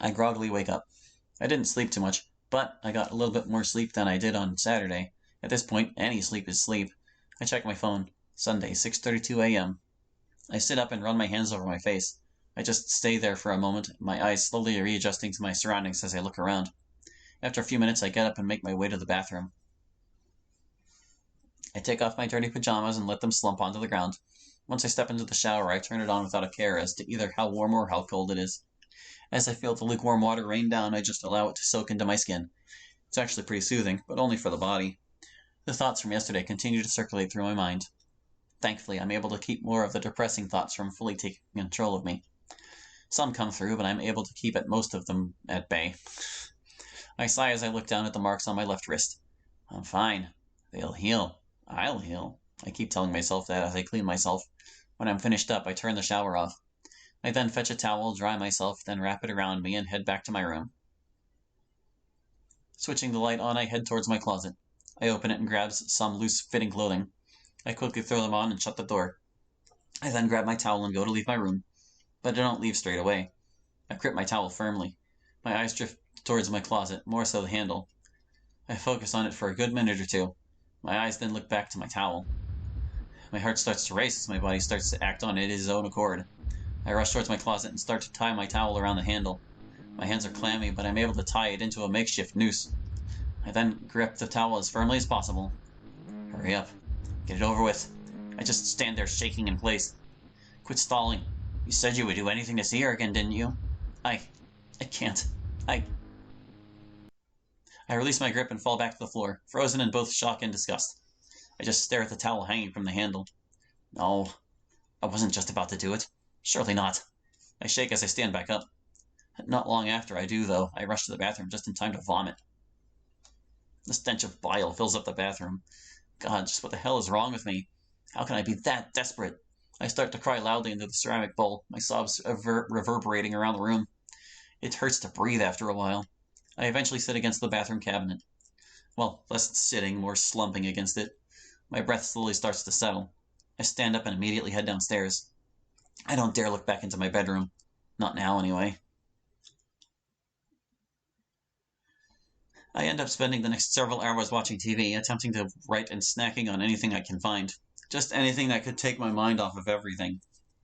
I groggily wake up. I didn't sleep too much, but I got a little bit more sleep than I did on Saturday. At this point, any sleep is sleep. I check my phone. Sunday, 6:32 a.m. I sit up and run my hands over my face. I just stay there for a moment, my eyes slowly readjusting to my surroundings as I look around. After a few minutes, I get up and make my way to the bathroom. I take off my dirty pajamas and let them slump onto the ground. Once I step into the shower, I turn it on without a care as to either how warm or how cold it is. As I feel the lukewarm water rain down, I just allow it to soak into my skin. It's actually pretty soothing, but only for the body. The thoughts from yesterday continue to circulate through my mind. Thankfully, I'm able to keep more of the depressing thoughts from fully taking control of me. Some come through, but I'm able to keep most of them at bay. I sigh as I look down at the marks on my left wrist. I'm fine. They'll heal. I'll heal. I keep telling myself that as I clean myself. When I'm finished up, I turn the shower off. I then fetch a towel, dry myself, then wrap it around me and head back to my room. Switching the light on, I head towards my closet. I open it and grab some loose-fitting clothing. I quickly throw them on and shut the door. I then grab my towel and go to leave my room. But I don't leave straight away. I grip my towel firmly. My eyes drift towards my closet, more so the handle. I focus on it for a good minute or two. My eyes then look back to my towel. My heart starts to race as my body starts to act on its own accord. I rush towards my closet and start to tie my towel around the handle. My hands are clammy, but I'm able to tie it into a makeshift noose. I then grip the towel as firmly as possible. Hurry up. Get it over with. I just stand there shaking in place. Quit stalling. You said you would do anything to see her again, didn't you? I can't. I release my grip and fall back to the floor, frozen in both shock and disgust. I just stare at the towel hanging from the handle. No, I wasn't just about to do it. Surely not. I shake as I stand back up. Not long after I do, though, I rush to the bathroom just in time to vomit. The stench of bile fills up the bathroom. God, just what the hell is wrong with me? How can I be that desperate? I start to cry loudly into the ceramic bowl, my sobs reverberating around the room. It hurts to breathe after a while. I eventually sit against the bathroom cabinet. Well, less sitting, more slumping against it. My breath slowly starts to settle. I stand up and immediately head downstairs. I don't dare look back into my bedroom. Not now, anyway. I end up spending the next several hours watching TV, attempting to write and snacking on anything I can find. Just anything that could take my mind off of everything.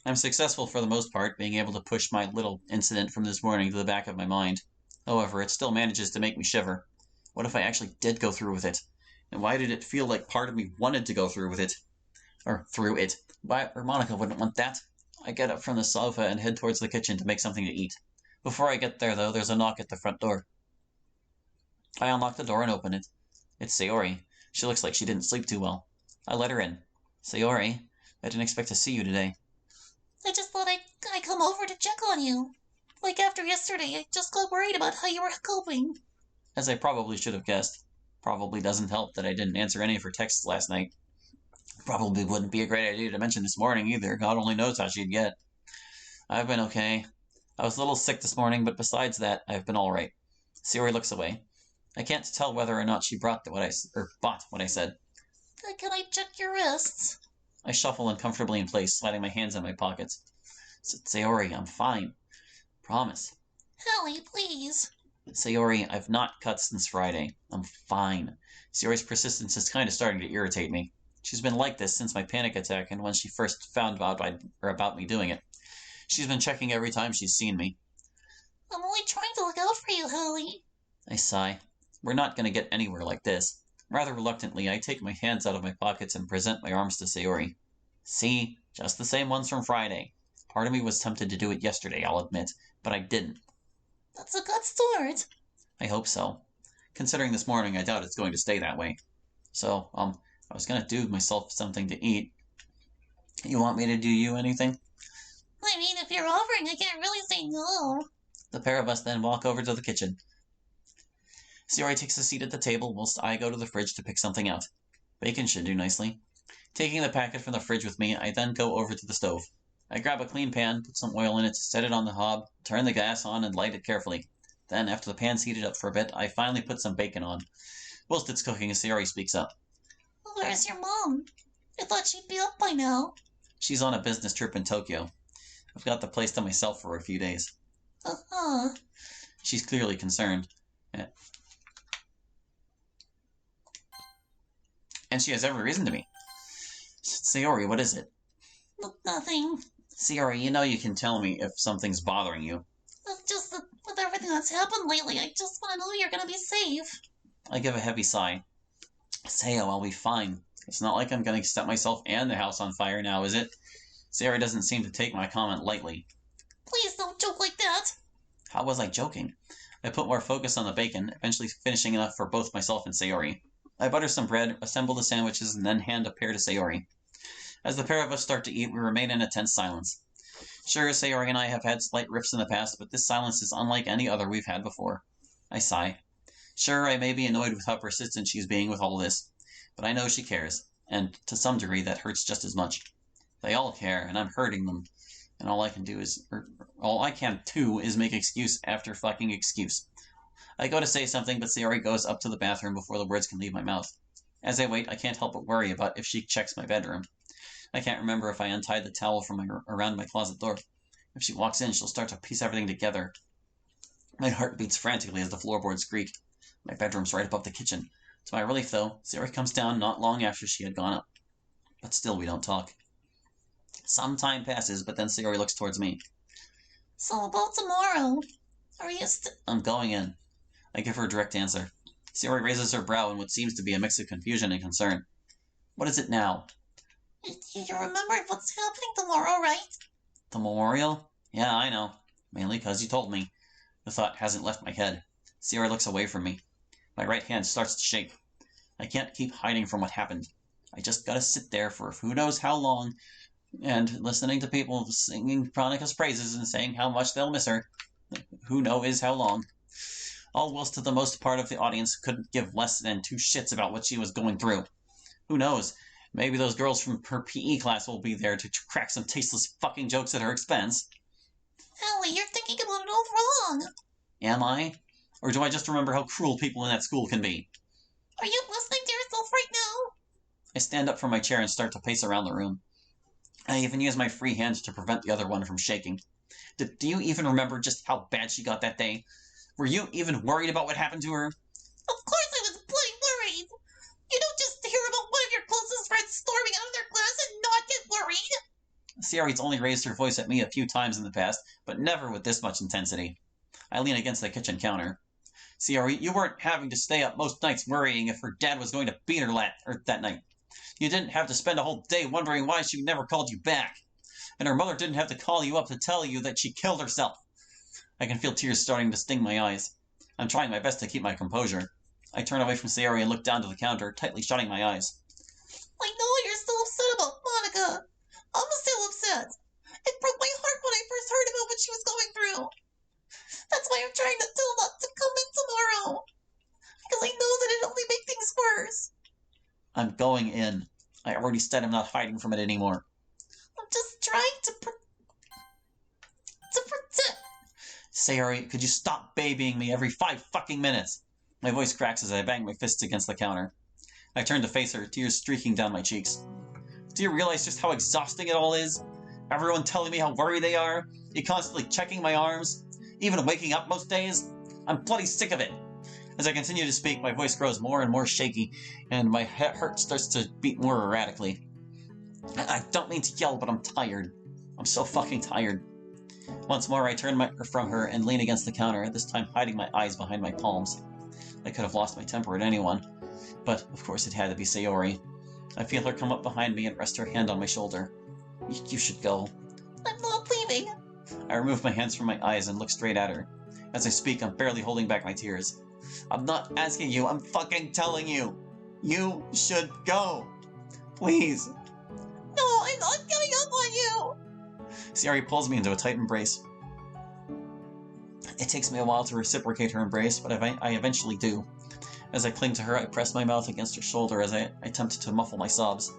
I'm successful for the most part, being able to push my little incident from this morning to the back of my mind. However, it still manages to make me shiver. What if I actually did go through with it? And why did it feel like part of me wanted to go through with it? Or through it. Or Monica wouldn't want that. I get up from the sofa and head towards the kitchen to make something to eat. Before I get there, though, there's a knock at the front door. I unlock the door and open it. It's Sayori. She looks like she didn't sleep too well. I let her in. Sayori, I didn't expect to see you today. I just thought I'd come over to check on you. Like after yesterday, I just got worried about how you were coping. As I probably should have guessed. Probably doesn't help that I didn't answer any of her texts last night. Probably wouldn't be a great idea to mention this morning either. God only knows how she'd get. I've been okay. I was a little sick this morning, but besides that, I've been all right. Sayori looks away. I can't tell whether or not she bought what I said. Can I check your wrists? I shuffle uncomfortably in place, sliding my hands in my pockets. Sayori, I'm fine. Promise. Hallie, please. Sayori, I've not cut since Friday. I'm fine. Sayori's persistence is kind of starting to irritate me. She's been like this since my panic attack and when she first found out about me doing it. She's been checking every time she's seen me. I'm only trying to look out for you, Hallie. I sigh. We're not going to get anywhere like this. Rather reluctantly, I take my hands out of my pockets and present my arms to Sayori. See? Just the same ones from Friday. Part of me was tempted to do it yesterday, I'll admit, but I didn't. That's a good start. I hope so. Considering this morning, I doubt it's going to stay that way. So, I was going to do myself something to eat. You want me to do you anything? I mean, if you're offering, I can't really say no. The pair of us then walk over to the kitchen. Sayori takes a seat at the table whilst I go to the fridge to pick something out. Bacon should do nicely. Taking the packet from the fridge with me, I then go over to the stove. I grab a clean pan, put some oil in it, set it on the hob, turn the gas on, and light it carefully. Then, after the pan's heated up for a bit, I finally put some bacon on. Whilst it's cooking, Sayori speaks up. Where's your mom? I thought she'd be up by now. She's on a business trip in Tokyo. I've got the place to myself for a few days. Uh-huh. She's clearly concerned. And she has every reason to be. Sayori, what is it? Nothing. Sayori, you know you can tell me if something's bothering you. It's just that with everything that's happened lately, I just want to know you're gonna be safe. I give a heavy sigh. Sayo, I'll be fine. It's not like I'm going to set myself and the house on fire now, is it? Sayori doesn't seem to take my comment lightly. Please don't joke like that. How was I joking? I put more focus on the bacon, eventually finishing enough for both myself and Sayori. I butter some bread, assemble the sandwiches, and then hand a pair to Sayori. As the pair of us start to eat, we remain in a tense silence. Sure, Sayori and I have had slight rifts in the past, but this silence is unlike any other we've had before. I sigh. Sure, I may be annoyed with how persistent she's being with all this, but I know she cares, and to some degree that hurts just as much. They all care, and I'm hurting them, and all I can do is make excuse after fucking excuse. I go to say something, but Sayori goes up to the bathroom before the words can leave my mouth. As I wait, I can't help but worry about if she checks my bedroom. I can't remember if I untied the towel around my closet door. If she walks in, she'll start to piece everything together. My heart beats frantically as the floorboards creak. My bedroom's right above the kitchen. To my relief, though, Sayori comes down not long after she had gone up. But still we don't talk. Some time passes, but then Sayori looks towards me. So about tomorrow, are you I'm going in. I give her a direct answer. Sayori raises her brow in what seems to be a mix of confusion and concern. What is it now? You remember what's happening tomorrow, right? The memorial? Yeah, I know. Mainly because you told me. The thought hasn't left my head. Sayori looks away from me. My right hand starts to shake. I can't keep hiding from what happened. I just gotta sit there for who knows how long, and listening to people singing Veronica's praises and saying how much they'll miss her. Who knows how long. All whilst to the most part of the audience couldn't give less than two shits about what she was going through. Who knows? Maybe those girls from her PE class will be there to crack some tasteless fucking jokes at her expense. Ellie, you're thinking about it all wrong. Am I? Or do I just remember how cruel people in that school can be? Are you listening to yourself right now? I stand up from my chair and start to pace around the room. I even use my free hand to prevent the other one from shaking. Do you even remember just how bad she got that day? Were you even worried about what happened to her? Of course I was bloody worried. You don't just hear about one of your closest friends storming out of their class and not get worried. Sayori's only raised her voice at me a few times in the past, but never with this much intensity. I lean against the kitchen counter. Sayori, you weren't having to stay up most nights worrying if her dad was going to beat her that night. You didn't have to spend a whole day wondering why she never called you back. And her mother didn't have to call you up to tell you that she killed herself. I can feel tears starting to sting my eyes. I'm trying my best to keep my composure. I turn away from Sayori and look down to the counter, tightly shutting my eyes. I know you're still upset about Monica. I'm still upset. It broke my heart when I first heard about what she was going through. That's why I'm trying to tell not to come in tomorrow. Because I know that it'll only make things worse. I'm going in. I already said I'm not hiding from it anymore. I'm just trying to protect. Sayori, could you stop babying me every 5 fucking minutes? My voice cracks as I bang my fists against the counter. I turn to face her, tears streaking down my cheeks. Do you realize just how exhausting it all is? Everyone telling me how worried they are, you constantly checking my arms, even waking up most days. I'm bloody sick of it. As I continue to speak, my voice grows more and more shaky, and my heart starts to beat more erratically. I don't mean to yell, but I'm tired. I'm so fucking tired. Once more, I turn from her and lean against the counter, this time hiding my eyes behind my palms. I could have lost my temper at anyone, but of course it had to be Sayori. I feel her come up behind me and rest her hand on my shoulder. You should go. I'm not leaving. I remove my hands from my eyes and look straight at her. As I speak, I'm barely holding back my tears. I'm not asking you, I'm fucking telling you. You should go. Please. No, I'm not giving up on you. Sayori pulls me into a tight embrace. It takes me a while to reciprocate her embrace, but I eventually do. As I cling to her, I press my mouth against her shoulder as I attempt to muffle my sobs.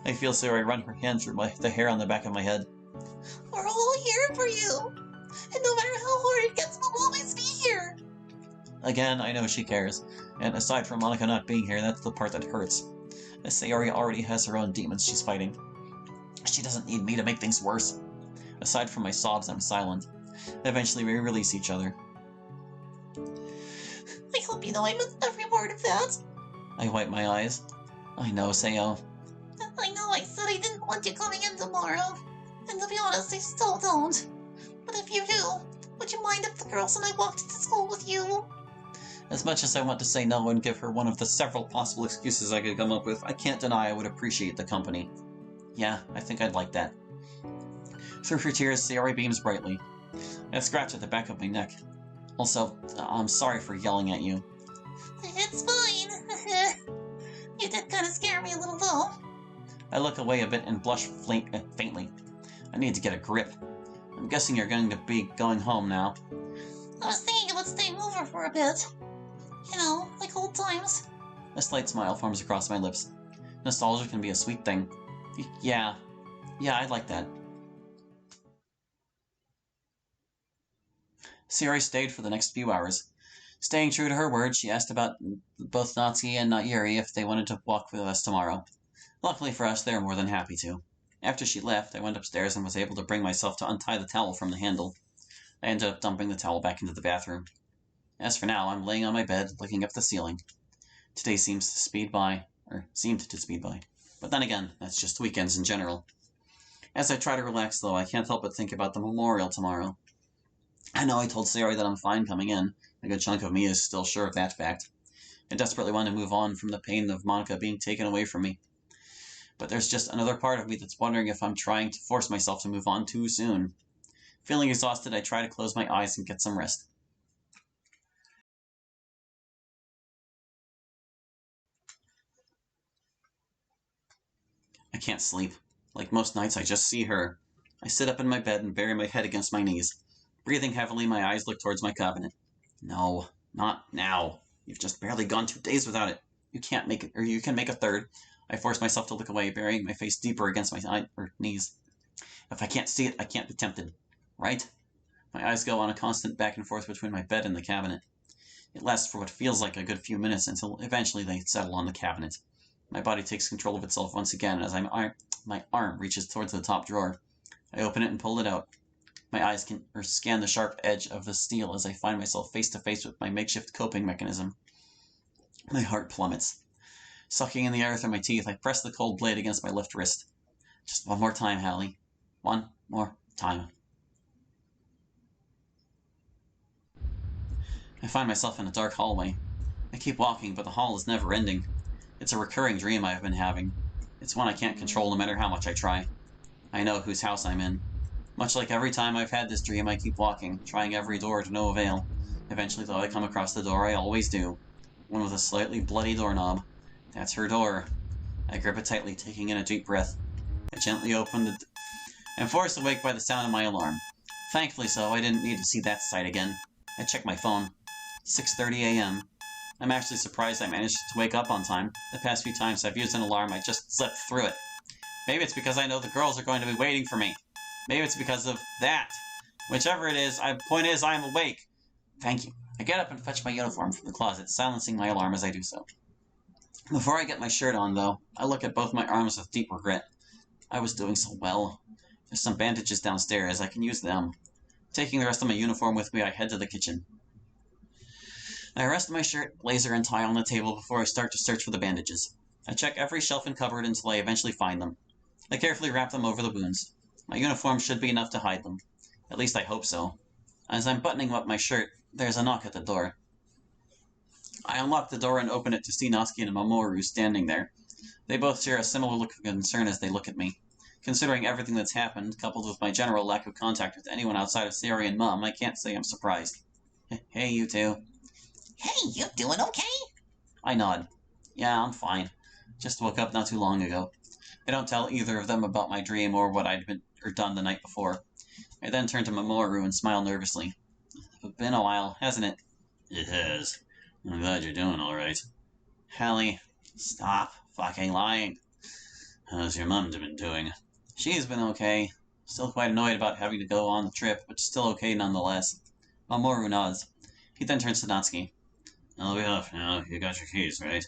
I feel Sayori run her hand through the hair on the back of my head. We're all here for you. And no matter how hard it gets, we'll always be here. Again, I know she cares. And aside from Monica not being here, that's the part that hurts. As Sayori already has her own demons she's fighting. She doesn't need me to make things worse. Aside from my sobs, I'm silent. Eventually, we release each other. up, I missed every word of that. I wipe my eyes. I know, Sayo. I know I said I didn't want you coming in tomorrow. And to be honest, I still don't. But if you do, would you mind if the girls and I walked to school with you? As much as I want to say no and give her one of the several possible excuses I could come up with, I can't deny I would appreciate the company. Yeah, I think I'd like that. Through her tears, Sayori beams brightly. I scratch at the back of my neck. Also, I'm sorry for yelling at you. It's fine. You did kind of scare me a little, though. I look away a bit and blush faintly. I need to get a grip. I'm guessing you're going to be going home now. I was thinking about staying over for a bit. Like old times. A slight smile forms across my lips. Nostalgia can be a sweet thing. Yeah, I'd like that. Sayori stayed for the next few hours. Staying true to her word, she asked about both Natsuki and Yuri if they wanted to walk with us tomorrow. Luckily for us, they were more than happy to. After she left, I went upstairs and was able to bring myself to untie the towel from the handle. I ended up dumping the towel back into the bathroom. As for now, I'm laying on my bed, looking up the ceiling. Today seemed to speed by. But then again, that's just weekends in general. As I try to relax, though, I can't help but think about the memorial tomorrow. I know I told Sayori that I'm fine coming in. A good chunk of me is still sure of that fact. I desperately want to move on from the pain of Monica being taken away from me. But there's just another part of me that's wondering if I'm trying to force myself to move on too soon. Feeling exhausted, I try to close my eyes and get some rest. I can't sleep. Like most nights, I just see her. I sit up in my bed and bury my head against my knees. Breathing heavily, my eyes look towards my cabinet. No, not now. You've just barely gone 2 days without it. You can't make it, or you can make a third. I force myself to look away, burying my face deeper against my knees. If I can't see it, I can't be tempted. Right? My eyes go on a constant back and forth between my bed and the cabinet. It lasts for what feels like a good few minutes until eventually they settle on the cabinet. My body takes control of itself once again as my arm reaches towards the top drawer. I open it and pull it out. My eyes scan the sharp edge of the steel as I find myself face to face with my makeshift coping mechanism. My heart plummets. Sucking in the air through my teeth, I press the cold blade against my left wrist. Just one more time, Hallie. One more time. I find myself in a dark hallway. I keep walking, but the hall is never ending. It's a recurring dream I have been having. It's one I can't control no matter how much I try. I know whose house I'm in. Much like every time I've had this dream, I keep walking, trying every door to no avail. Eventually, though, I come across the door I always do. One with a slightly bloody doorknob. That's her door. I grip it tightly, taking in a deep breath. I gently open the I'm forced awake by the sound of my alarm. Thankfully so, I didn't need to see that sight again. I check my phone. 6:30 a.m. I'm actually surprised I managed to wake up on time. The past few times I've used an alarm, I just slept through it. Maybe it's because I know the girls are going to be waiting for me. Maybe it's because of that. Whichever it is, point is I am awake. Thank you. I get up and fetch my uniform from the closet, silencing my alarm as I do so. Before I get my shirt on, though, I look at both my arms with deep regret. I was doing so well. There's some bandages downstairs. I can use them. Taking the rest of my uniform with me, I head to the kitchen. I rest my shirt, blazer, and tie on the table before I start to search for the bandages. I check every shelf and cupboard until I eventually find them. I carefully wrap them over the wounds. My uniform should be enough to hide them. At least I hope so. As I'm buttoning up my shirt, there's a knock at the door. I unlock the door and open it to see Natsuki and Mamoru standing there. They both share a similar look of concern as they look at me. Considering everything that's happened, coupled with my general lack of contact with anyone outside of Sayori and Mom, I can't say I'm surprised. Hey, you two. Hey, you doing okay? I nod. Yeah, I'm fine. Just woke up not too long ago. I don't tell either of them about my dream or what I'd done the night before. I then turn to Mamoru and smile nervously. It's been a while, hasn't it? It has. I'm glad you're doing all right. Hallie, stop fucking lying. How's your mom been doing? She's been okay. Still quite annoyed about having to go on the trip, but still okay nonetheless. Mamoru nods. He then turns to Natsuki. I'll be off now. You got your keys, right?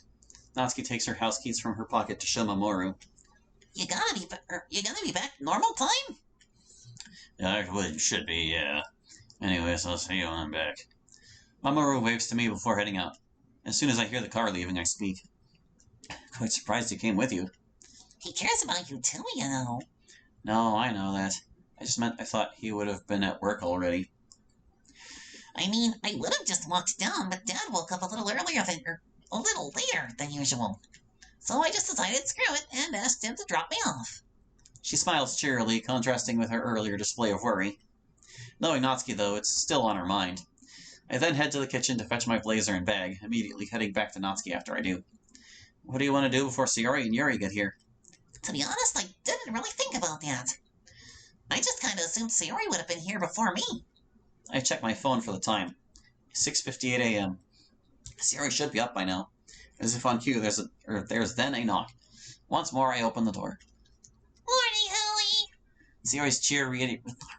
Natsuki takes her house keys from her pocket to show Mamoru. You gonna be back normal time? Yeah, it should be, yeah. Anyways, I'll see you when I'm back. Mamoru waves to me before heading out. As soon as I hear the car leaving, I speak. Quite surprised he came with you. He cares about you too, you know. No, I know that. I just meant I thought he would have been at work already. I mean, I would have just walked down, but Dad woke up a little a little later than usual. So I just decided screw it and asked him to drop me off. She smiles cheerily, contrasting with her earlier display of worry. Knowing Natsuki, though, it's still on her mind. I then head to the kitchen to fetch my blazer and bag, immediately heading back to Natsuki after I do. What do you want to do before Sayori and Yuri get here? To be honest, I didn't really think about that. I just kind of assumed Sayori would have been here before me. I check my phone for the time. 6:58 a.m. Sayori should be up by now. As if on cue, there's then a knock. Once more, I open the door. Morning, Ellie! Sayori's cheer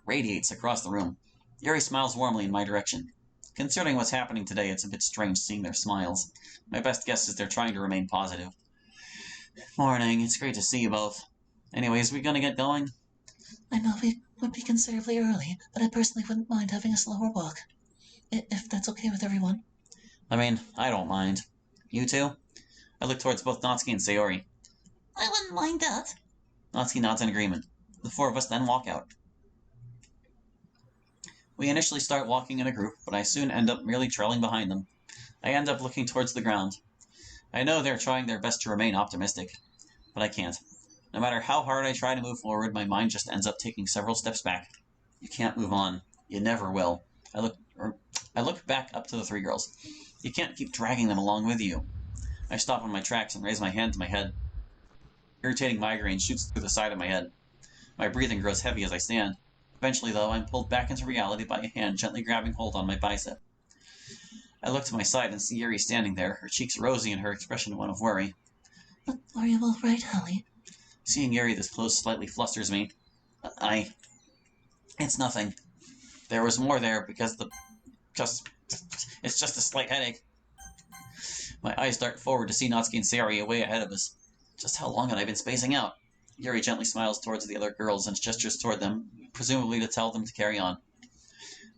radiates across the room. Yuri smiles warmly in my direction. Considering what's happening today, it's a bit strange seeing their smiles. My best guess is they're trying to remain positive. Morning, it's great to see you both. Anyways, we gonna get going? I know we would be considerably early, but I personally wouldn't mind having a slower walk. If that's okay with everyone. I mean, I don't mind. You two? I look towards both Natsuki and Sayori. I wouldn't mind that. Natsuki nods in agreement. The four of us then walk out. We initially start walking in a group, but I soon end up merely trailing behind them. I end up looking towards the ground. I know they're trying their best to remain optimistic, but I can't. No matter how hard I try to move forward, my mind just ends up taking several steps back. You can't move on. You never will. I look back up to the three girls. You can't keep dragging them along with you. I stop in my tracks and raise my hand to my head. Irritating migraine shoots through the side of my head. My breathing grows heavy as I stand. Eventually, though, I'm pulled back into reality by a hand gently grabbing hold on my bicep. I look to my side and see Yuri standing there, her cheeks rosy and her expression one of worry. Are you all right, Hallie? Seeing Yuri this close slightly flusters me. It's nothing. There was more there because it's just a slight headache. My eyes dart forward to see Natsuki and Sayori way ahead of us. Just how long had I been spacing out? Yuri gently smiles towards the other girls and gestures toward them, presumably to tell them to carry on.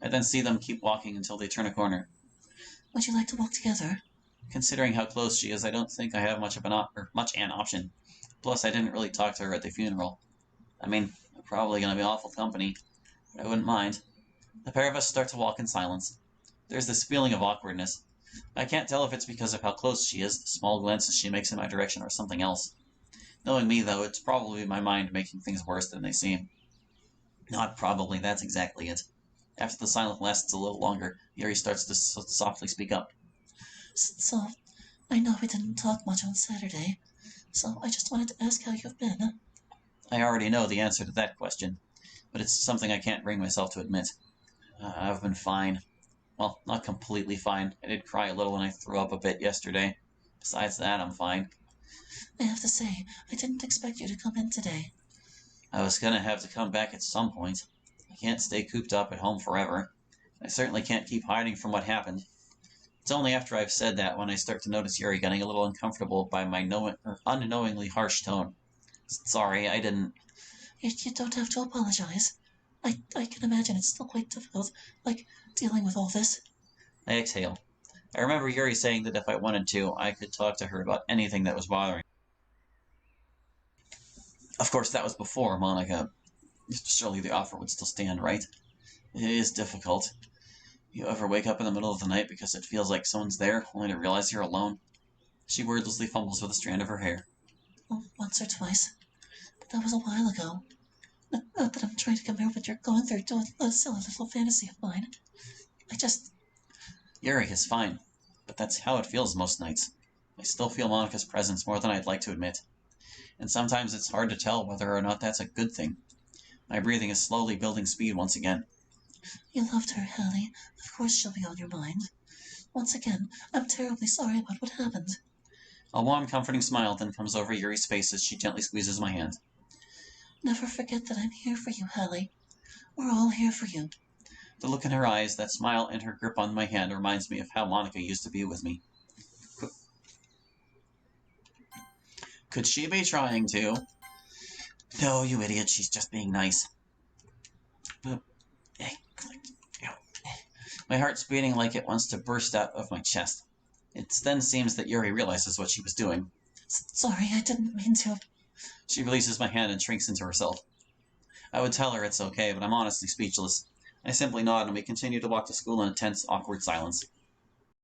I then see them keep walking until they turn a corner. Would you like to walk together? Considering how close she is, I don't think I have much an option. Plus, I didn't really talk to her at the funeral. I mean, we're probably going to be awful company, but I wouldn't mind. The pair of us start to walk in silence. There's this feeling of awkwardness. I can't tell if it's because of how close she is, the small glances she makes in my direction, or something else. Knowing me, though, it's probably my mind making things worse than they seem. Not probably, that's exactly it. After the silence lasts a little longer, Yuri starts to softly speak up. So, I know we didn't talk much on Saturday, so I just wanted to ask how you've been. I already know the answer to that question, but it's something I can't bring myself to admit. I've been fine. Well, not completely fine. I did cry a little when I threw up a bit yesterday. Besides that, I'm fine. I have to say, I didn't expect you to come in today. I was gonna have to come back at some point. I can't stay cooped up at home forever. I certainly can't keep hiding from what happened. It's only after I've said that when I start to notice Yuri getting a little uncomfortable by my unknowingly harsh tone. Sorry, I didn't... You don't have to apologize. I can imagine it's still quite difficult, like, dealing with all this. I exhale. I remember Yuri saying that if I wanted to, I could talk to her about anything that was bothering me. Of course, that was before Monica. Surely the offer would still stand, right? It is difficult. You ever wake up in the middle of the night because it feels like someone's there, only to realize you're alone? She wordlessly fumbles with a strand of her hair. Oh, once or twice. But that was a while ago. Not that I'm trying to compare what you're going through to a silly little fantasy of mine. I just... Yuri is fine, but that's how it feels most nights. I still feel Monica's presence more than I'd like to admit. And sometimes it's hard to tell whether or not that's a good thing. My breathing is slowly building speed once again. You loved her, Hallie. Of course she'll be on your mind. Once again, I'm terribly sorry about what happened. A warm, comforting smile then comes over Yuri's face as she gently squeezes my hand. Never forget that I'm here for you, Hallie. We're all here for you. The look in her eyes, that smile, and her grip on my hand reminds me of how Monica used to be with me. Could she be trying to? No, you idiot, she's just being nice. My heart's beating like it wants to burst out of my chest. It then seems that Yuri realizes what she was doing. Sorry, I didn't mean to. She releases my hand and shrinks into herself. I would tell her it's okay, but I'm honestly speechless. I simply nod and we continue to walk to school in a tense, awkward silence.